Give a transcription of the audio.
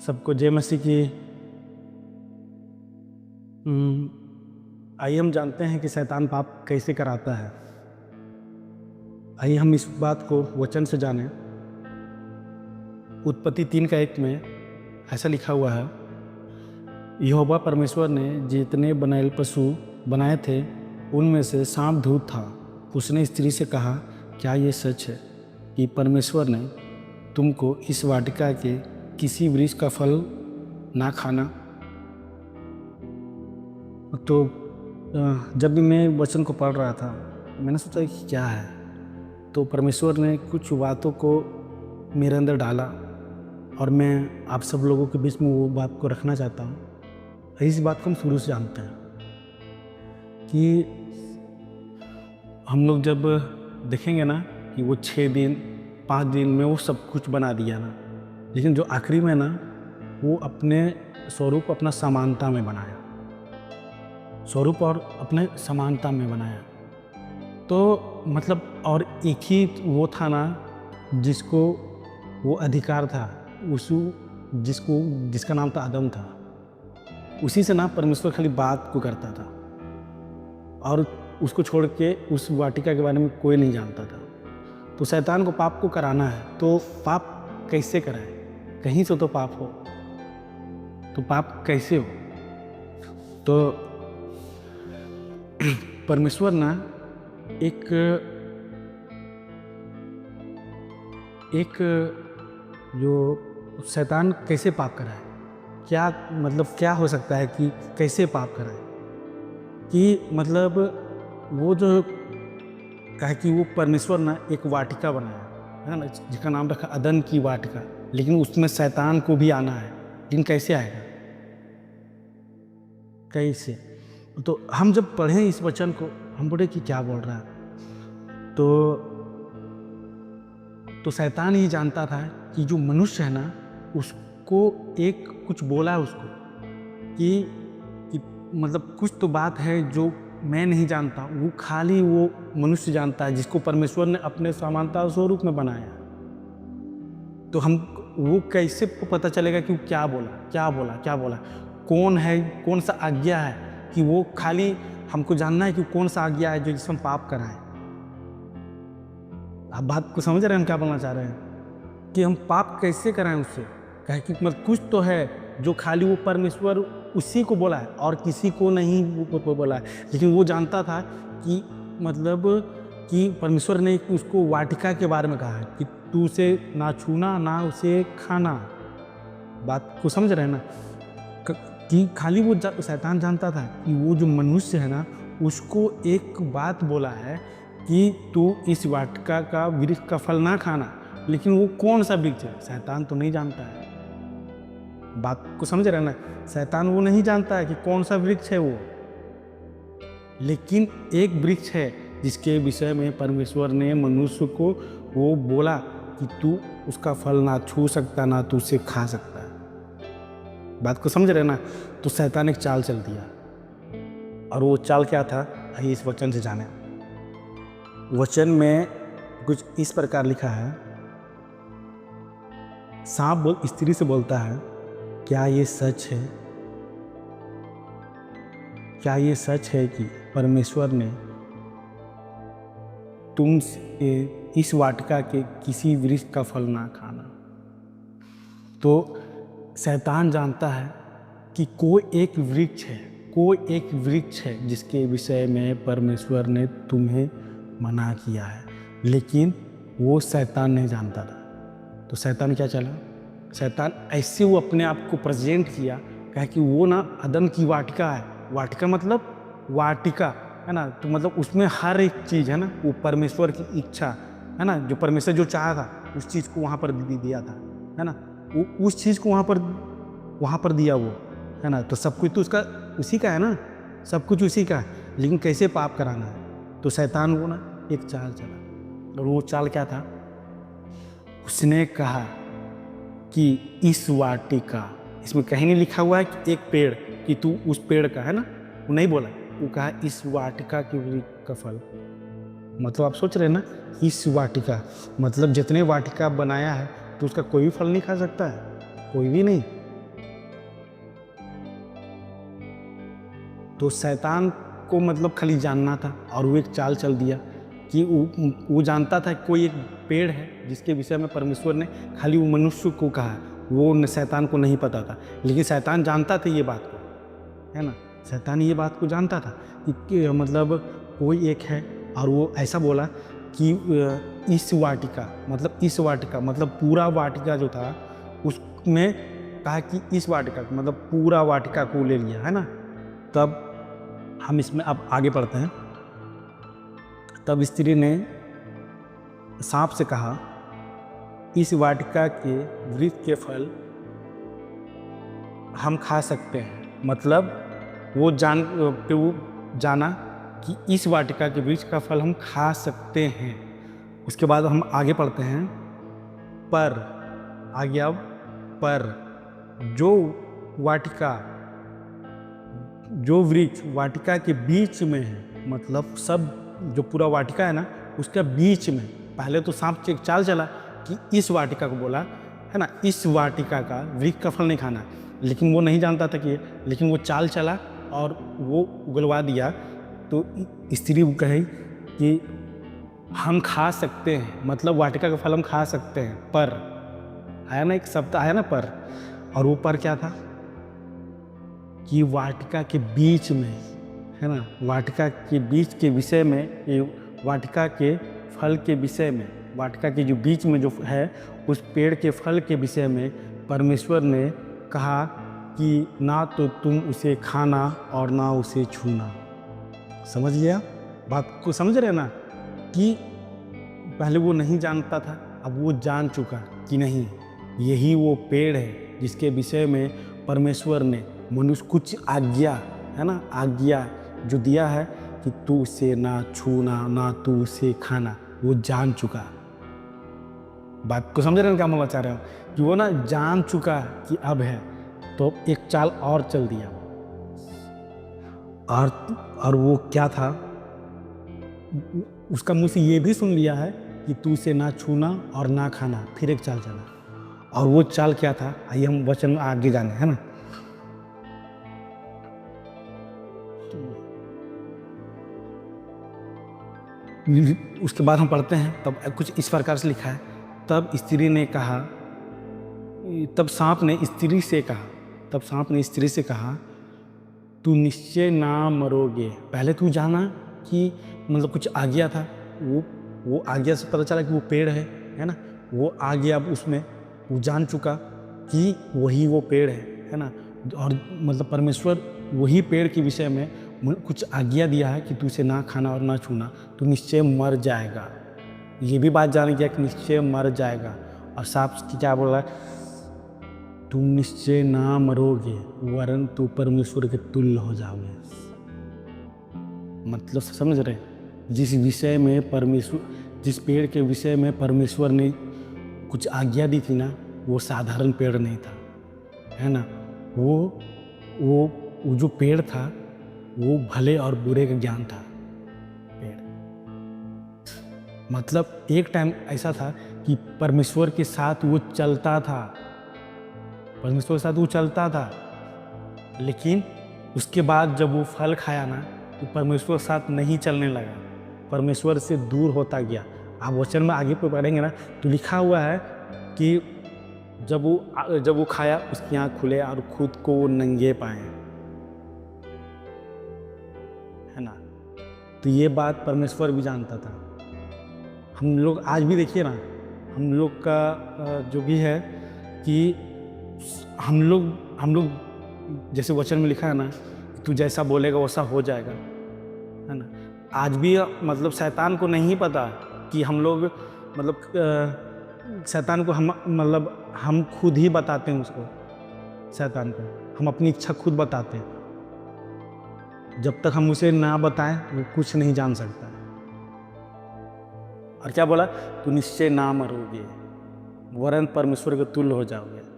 सबको जय मसीह की। आइए हम जानते हैं कि शैतान पाप कैसे कराता है। आइए हम इस बात को वचन से जानें। उत्पत्ति 3:1 में ऐसा लिखा हुआ है, यहोवा परमेश्वर ने जितने बनाए पशु बनाए थे उनमें से सांप धूर्त था। उसने स्त्री से कहा, क्या ये सच है कि परमेश्वर ने तुमको इस वाटिका के किसी वृक्ष का फल ना खाना? तो जब भी मैं वचन को पढ़ रहा था मैंने सोचा कि क्या है, तो परमेश्वर ने कुछ बातों को मेरे अंदर डाला और मैं आप सब लोगों के बीच में वो बात को रखना चाहता हूँ। इस बात को हम शुरू से जानते हैं कि हम लोग जब देखेंगे ना कि वो 6 दिन 5 दिन में वो सब कुछ बना दिया ना, लेकिन जो आखिरी में ना वो अपने स्वरूप अपना समानता में बनाया, स्वरूप और अपने समानता में बनाया। तो मतलब और एक ही वो था ना जिसको वो अधिकार था, जिसका नाम था आदम था। उसी से ना परमेश्वर खाली बात को करता था और उसको छोड़ के उस वाटिका के बारे में कोई नहीं जानता था। तो शैतान को पाप को कराना है, तो पाप कैसे कराए? कहीं से तो पाप हो, तो पाप कैसे हो? तो परमेश्वर ना एक जो शैतान कैसे पाप कराए, क्या मतलब क्या हो सकता है कि कैसे पाप कराए? कि मतलब वो जो कहा कि वो परमेश्वर ना एक वाटिका बनाया है ना, जिसका नाम रखा अदन की वाटिका, लेकिन उसमें शैतान को भी आना है। लेकिन कैसे आएगा, कैसे? तो हम जब पढ़ें इस वचन को हम बोले कि क्या बोल रहा है, तो शैतान ही जानता था कि जो मनुष्य है ना उसको एक कुछ बोला है उसको कि मतलब कुछ तो बात है जो मैं नहीं जानता, वो खाली वो मनुष्य जानता है, जिसको परमेश्वर ने अपने समानता स्वरूप में बनाया। तो हम वो कैसे पता चलेगा कि वो क्या बोला, कौन है, कौन सा आज्ञा है? कि वो खाली हमको जानना है कि कौन सा आज्ञा है जो जिसमें पाप कराएं। आप बात को समझ रहे हैं हम क्या बोलना चाह रहे हैं? कि हम पाप कैसे कराएं उससे? कहे कि मतलब कुछ तो है जो खाली वो परमेश्वर उसी को बोला है और किसी को नहीं वो बोला है। लेकिन वो जानता था कि मतलब कि परमेश्वर ने उसको वाटिका के बारे में कहा है कि तू उसे ना छूना ना उसे खाना। बात को समझ रहे हैं ना? कि खाली वो शैतान जानता था कि वो जो मनुष्य है ना उसको एक बात बोला है कि तू इस वाटिका का वृक्ष का फल ना खाना, लेकिन वो कौन सा वृक्ष है शैतान तो नहीं जानता है। बात को समझ रहे हैं ना? शैतान वो नहीं जानता है कि कौन सा वृक्ष है वो, लेकिन एक वृक्ष है जिसके विषय में परमेश्वर ने मनुष्य को वो बोला कि तू उसका फल ना छू सकता ना तू उसे खा सकता है। बात को समझ रहे हैं ना? तो शैतान एक चाल चल दिया, और वो चाल क्या था आइए इस वचन से जाने। वचन में कुछ इस प्रकार लिखा है, सांप स्त्री से बोलता है, क्या ये सच है, क्या ये सच है कि परमेश्वर ने तुम इस वाटिका के किसी वृक्ष का फल ना खाना? तो शैतान जानता है कि कोई एक वृक्ष है जिसके विषय में परमेश्वर ने तुम्हें मना किया है, लेकिन वो शैतान नहीं जानता था। तो शैतान क्या चला, शैतान ऐसे वो अपने आप को प्रेजेंट किया, कहा कि वो ना अदन की वाटिका है। वाटिका मतलब वाटिका है ना, तो मतलब उसमें हर एक चीज़ है ना, वो परमेश्वर की इच्छा है ना, जो परमेश्वर जो चाहा था उस चीज़ को वहाँ पर दिया था है ना, वो उस चीज़ को वहाँ पर दिया वो है ना। तो सब कुछ तो उसका उसी का है ना, सब कुछ उसी का है, लेकिन कैसे पाप कराना है? तो शैतान वो ना एक चाल चला, और वो चाल क्या था? उसने कहा कि इस वाटिका, इसमें कहीं नहीं लिखा हुआ है कि एक पेड़, कि तू उस पेड़ का है ना, वो नहीं बोला, वो कहा इस वाटिका के वृक्ष का फल। मतलब आप सोच रहे हैं ना, इस वाटिका मतलब जितने वाटिका बनाया है तो उसका कोई भी फल नहीं खा सकता है, कोई भी नहीं। तो शैतान को मतलब खाली जानना था और वो एक चाल चल दिया कि वो जानता था कि कोई एक पेड़ है जिसके विषय में परमेश्वर ने खाली वो मनुष्य को कहा है, वो शैतान को नहीं पता था। लेकिन शैतान जानता था ये बात को, है ना, शैतान ये बात को जानता था कि मतलब कोई एक है, और वो ऐसा बोला कि इस वाटिका मतलब पूरा वाटिका जो था उसमें कहा कि इस वाटिका मतलब पूरा वाटिका को ले लिया, है ना। तब हम इसमें अब आगे पढ़ते हैं। तब स्त्री ने सांप से कहा, इस वाटिका के वृक्ष के फल हम खा सकते हैं। मतलब वो जाना कि इस वाटिका के वृक्ष का फल हम खा सकते हैं। उसके बाद हम आगे पढ़ते हैं। पर आगे अब पर जो वृक्ष वाटिका के बीच में है, मतलब सब जो पूरा वाटिका है ना उसके बीच में, पहले तो सांप एक चाल चला कि इस वाटिका को बोला, है ना, इस वाटिका का वृक्ष का फल नहीं खाना, लेकिन वो नहीं जानता था कि, लेकिन वो चाल चला और वो उगलवा दिया। तो स्त्री कही कि हम खा सकते हैं, मतलब वाटिका का फल हम खा सकते हैं। पर आया ना, एक शब्द आया ना पर, और वो पर क्या था कि वाटिका के बीच में, है ना, वाटिका के बीच के विषय में, ये वाटिका के फल के विषय में, वाटिका के जो बीच में जो है उस पेड़ के फल के विषय में परमेश्वर ने कहा कि ना तो तुम उसे खाना और ना उसे छूना। समझ गया बात को? समझ रहे ना कि पहले वो नहीं जानता था, अब वो जान चुका कि नहीं, यही वो पेड़ है जिसके विषय में परमेश्वर ने मनुष्य कुछ आज्ञा, है ना, आज्ञा जो दिया है कि तू उसे ना छूना ना तू उसे खाना, वो जान चुका। बात को समझ रहे हैं क्या मैं बता रहा हूँ? कि वो ना जान चुका कि अब है, तो एक चाल और चल दिया। और वो क्या था, उसका मुंह से ये भी सुन लिया है कि तू इसे ना छूना और ना खाना। फिर एक चाल चला, और वो चाल क्या था, आइए हम वचन में आगे जाने, है ना। उसके बाद हम पढ़ते हैं, तब कुछ इस प्रकार से लिखा है। तब सांप ने स्त्री से कहा, तू निश्चय ना मरोगे। पहले तू जाना कि मतलब कुछ आज्ञा था, वो आज्ञा से पता चला कि वो पेड़ है ना, वो आ गया। अब उसमें वो जान चुका कि वही वो पेड़ है ना, और मतलब परमेश्वर वही पेड़ के विषय में कुछ आज्ञा दिया है कि तू इसे ना खाना और ना छूना, तू निश्चय मर जाएगा। ये भी बात जान गया कि निश्चय मर जाएगा। और सांप की क्या बोला, तुम निश्चय ना मरोगे वरन तू परमेश्वर के तुल्य हो जाओगे। मतलब समझ रहे, जिस विषय में परमेश्वर, जिस पेड़ के विषय में परमेश्वर ने कुछ आज्ञा दी थी ना, वो साधारण पेड़ नहीं था, है ना। वो जो पेड़ था वो भले और बुरे का ज्ञान था पेड़। मतलब एक टाइम ऐसा था कि परमेश्वर के साथ वो चलता था, लेकिन उसके बाद जब वो फल खाया ना तो परमेश्वर के साथ नहीं चलने लगा, परमेश्वर से दूर होता गया। आप वचन में आगे पे पढ़ेंगे ना तो लिखा हुआ है कि जब वो खाया उसकी आँख खुले और खुद को वो नंगे पाए, है ना। तो ये बात परमेश्वर भी जानता था। हम लोग आज भी देखिए ना, हम लोग का जो भी है कि हम लोग जैसे वचन में लिखा है ना, तू जैसा बोलेगा वैसा हो जाएगा, है ना। आज भी मतलब शैतान को नहीं पता कि हम लोग मतलब शैतान को हम खुद ही बताते हैं उसको, शैतान को हम अपनी इच्छा खुद बताते हैं। जब तक हम उसे ना बताएं वो कुछ नहीं जान सकता। और क्या बोला, तू निश्चय ना मरोगे वरन परमेश्वर के तुल्य हो जाओगे।